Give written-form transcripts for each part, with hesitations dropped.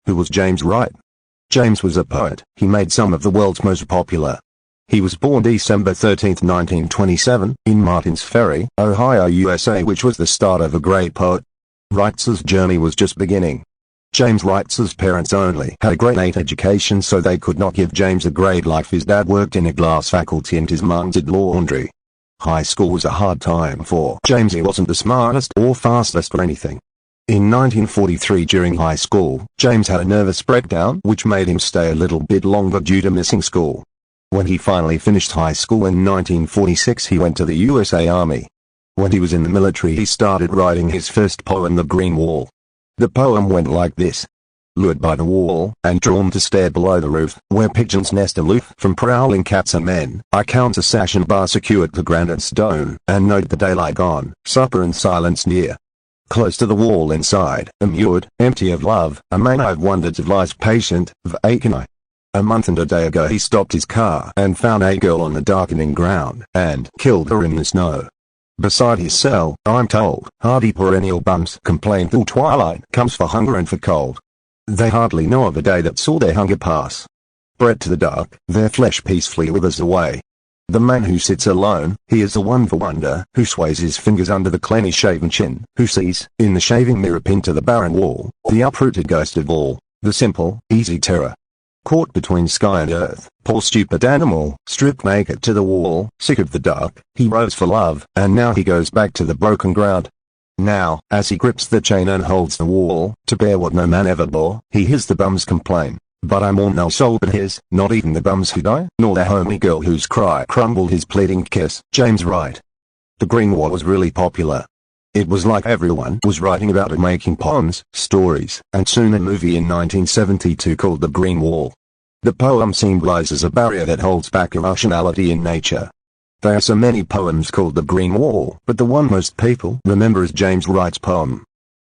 Who was James Wright? James was a poet. He made some of the world's most popular. He was born December 13, 1927, in Martins Ferry, Ohio, USA, which was the start of a great poet. Wright's journey was just beginning. James Wright's parents only had a grade 8 education, so they could not give James a grade life. His dad worked in a glass factory and his mum did laundry. High school was a hard time for James. He wasn't the smartest or fastest or anything. In 1943, during high school, James had a nervous breakdown which made him stay a little bit longer due to missing school. When he finally finished high school in 1946, he went to the USA Army. When he was in the military, he started writing his first poem, The Green Wall. The poem went like this. Lured by the wall, and drawn to stare below the roof, where pigeons nest aloof from prowling cats and men, I count a sash and bar secured to granite stone, and note the daylight gone, supper and silence near. Close to the wall inside, immured, empty of love, a man I've wondered if lies patient, vacant I. A month and a day ago he stopped his car and found a girl on the darkening ground, and killed her in the snow. Beside his cell, I'm told, hardy perennial bums complain till twilight comes for hunger and for cold. They hardly know of a day that saw their hunger pass. Bred to the dark, their flesh peacefully withers away. The man who sits alone, he is the one for wonder, who sways his fingers under the cleanly shaven chin, who sees, in the shaving mirror pinned to the barren wall, the uprooted ghost of all, the simple, easy terror. Caught between sky and earth, poor stupid animal, stripped naked to the wall, sick of the dark, he rose for love, and now he goes back to the broken ground. Now, as he grips the chain and holds the wall, to bear what no man ever bore, he hears the bums complain. But I mourn no soul but his, not even the bums who die, nor the homely girl whose cry crumbled his pleading kiss. James Wright. The Green Wall was really popular. It was like everyone was writing about it, making poems, stories, and soon a movie in 1972 called The Green Wall. The poem symbolizes a barrier that holds back irrationality in nature. There are so many poems called The Green Wall, but the one most people remember is James Wright's poem.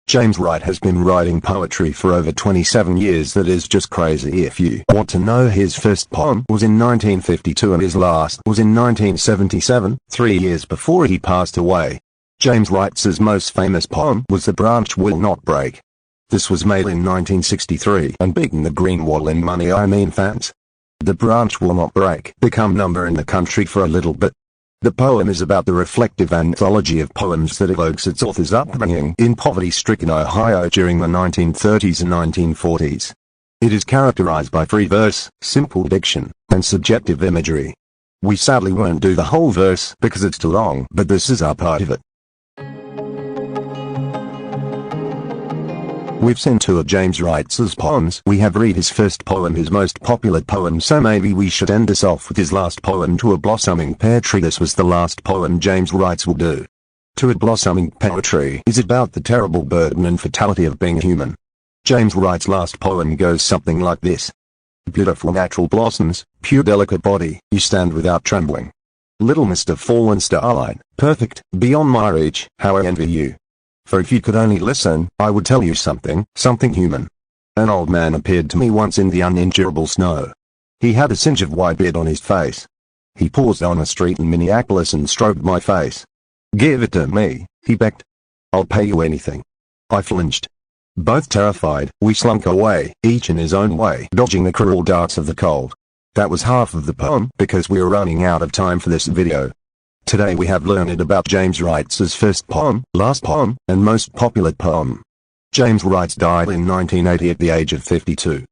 James Wright has been writing poetry for over 27 years. That is just crazy. If you want to know, his first poem was in 1952 and his last was in 1977, 3 years before he passed away. James Wright's most famous poem was The Branch Will Not Break. This was made in 1963 and beaten The Green Wall in money, I mean fans. The Branch Will Not Break became number in the country for a little bit. The poem is about the reflective anthology of poems that evokes its author's upbringing in poverty-stricken Ohio during the 1930s and 1940s. It is characterized by free verse, simple diction, and subjective imagery. We sadly won't do the whole verse because it's too long, but this is our part of it. We've seen two of James Wright's poems. We have read his first poem, his most popular poem, so maybe we should end us off with his last poem, To a Blossoming Pear Tree. This was the last poem James Wright will do. To a Blossoming Pear Tree is about the terrible burden and fatality of being human. James Wright's last poem goes something like this. Beautiful natural blossoms, pure delicate body, you stand without trembling. Little mist of fallen starlight, perfect, beyond my reach, how I envy you. For if you could only listen, I would tell you something human. An old man appeared to me once in the unendurable snow. He had a singe of white beard on his face. He paused on a street in Minneapolis and stroked my face. Give it to me, he begged. I'll pay you anything. I flinched. Both terrified, we slunk away, each in his own way, dodging the cruel darts of the cold. That was half of the poem, because we're running out of time for this video. Today we have learned about James Wright's first poem, last poem, and most popular poem. James Wright died in 1980 at the age of 52.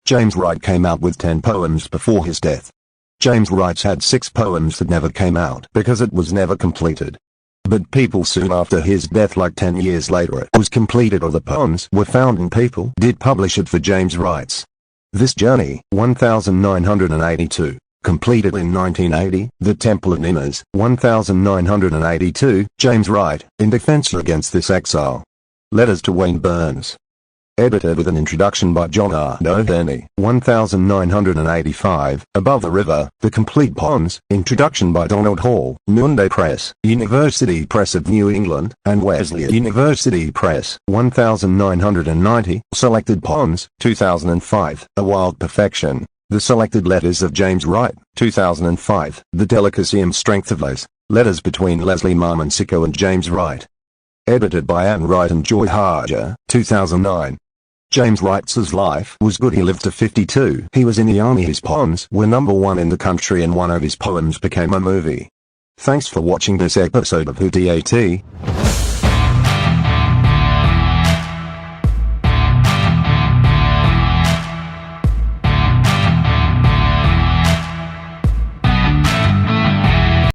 James Wright came out with 10 poems before his death. James Wright had 6 poems that never came out because it was never completed. But people soon after his death, like 10 years later, it was completed or the poems were found and people did publish it for James Wright's. This journey, 1982. Completed in 1980, The Temple of Nimas, 1982, James Wright, in defense against this exile. Letters to Wayne Burns. Edited with an introduction by John R. Doheny, 1985, Above the River, The Complete Poems, introduction by Donald Hall, Noonday Press, University Press of New England, and Wesleyan University Press, 1990, Selected Poems, 2005, A Wild Perfection. The Selected Letters of James Wright, 2005, The Delicacy and Strength of Those Letters between Leslie Marmoncico and James Wright. Edited by Anne Wright and Joy Harger, 2009. James Wright's life was good. He lived to 52. He was in the army. His poems were #1 in the country and one of his poems became a movie. Thanks for watching this episode of Who Dat.